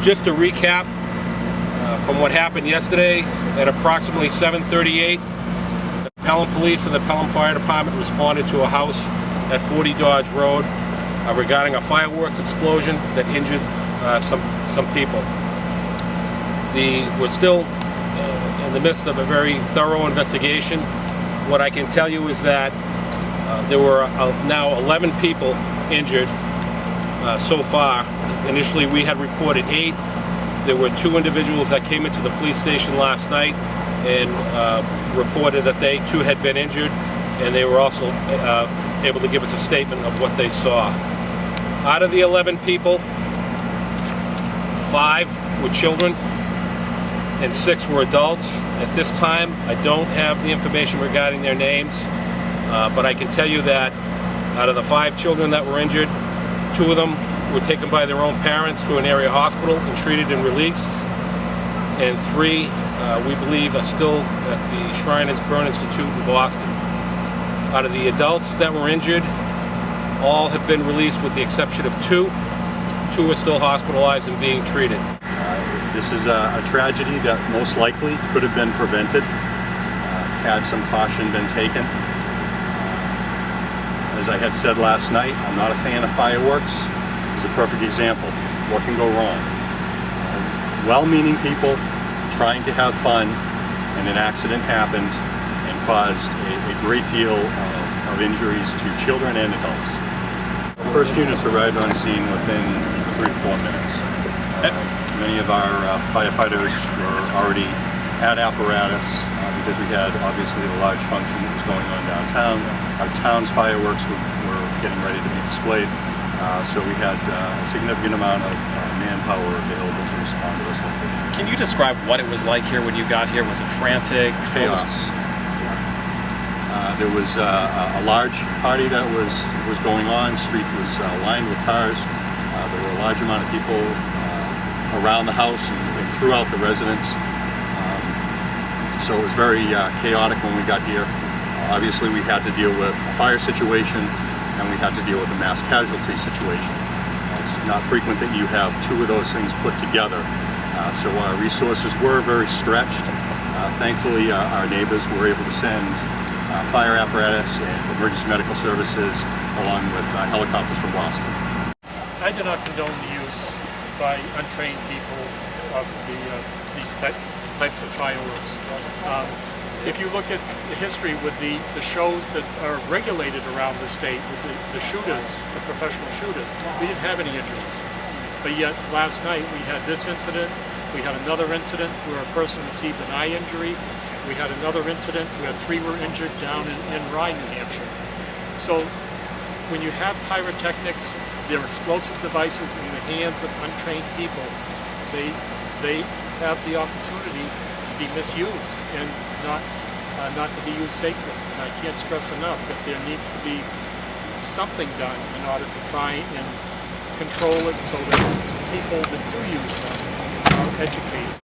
Just to recap from what happened yesterday, at approximately 7:38, the Pelham Police and the Pelham Fire Department responded to a house at 40 Dodge Road regarding a fireworks explosion that injured some people. We're still in the midst of a very thorough investigation. What I can tell you is that there were now 11 people injured so far. Initially we had reported 8. There were 2 individuals that came into the police station last night and reported that they too had been injured, and they were also able to give us a statement of what they saw. Out of the 11 people, 5 were children and 6 were adults. At this time, I don't have the information regarding their names, but I can tell you that out of the 5 children that were injured, 2 of them were taken by their own parents to an area hospital and treated and released, and 3 we believe are still at the Shriners Burn Institute in Boston. Out of the adults that were injured, all have been released with the exception of 2. 2 are still hospitalized and being treated. This is a tragedy that most likely could have been prevented had some caution been taken. As I had said last night, I'm not a fan of fireworks. This is a perfect example. What can go wrong? Well-meaning people trying to have fun, and an accident happened and caused a great deal of injuries to children and adults. First units arrived on scene within 3 to 4 minutes. Many of our firefighters were already at apparatus because we had obviously a large function that was going on downtown. Our town's fireworks were getting ready to be displayed, so we had a significant amount of manpower available to respond to this location. Can you describe what it was like here when you got here? Was it frantic? Chaos. There was a large party that was going on. The street was lined with cars. There were a large amount of people around the house and throughout the residence. So it was very chaotic when we got here. Obviously we had to deal with a fire situation, and we had to deal with a mass casualty situation. It's not frequent that you have 2 of those things put together. So our resources were very stretched. Thankfully our neighbors were able to send fire apparatus and emergency medical services along with helicopters from Boston. I do not condone the use by untrained people of these types of fireworks. If you look at the history with the shows that are regulated around the state, with the shooters, the professional shooters, we didn't have any injuries. But yet last night we had this incident, we had another incident where a person received an eye injury, we had another incident where 3 were injured down in Rye, New Hampshire. So when you have pyrotechnics, they're explosive devices in the hands of untrained people, they have the opportunity to be misused and not to be used safely. And I can't stress enough that there needs to be something done in order to try and control it so that people that do use them are educated.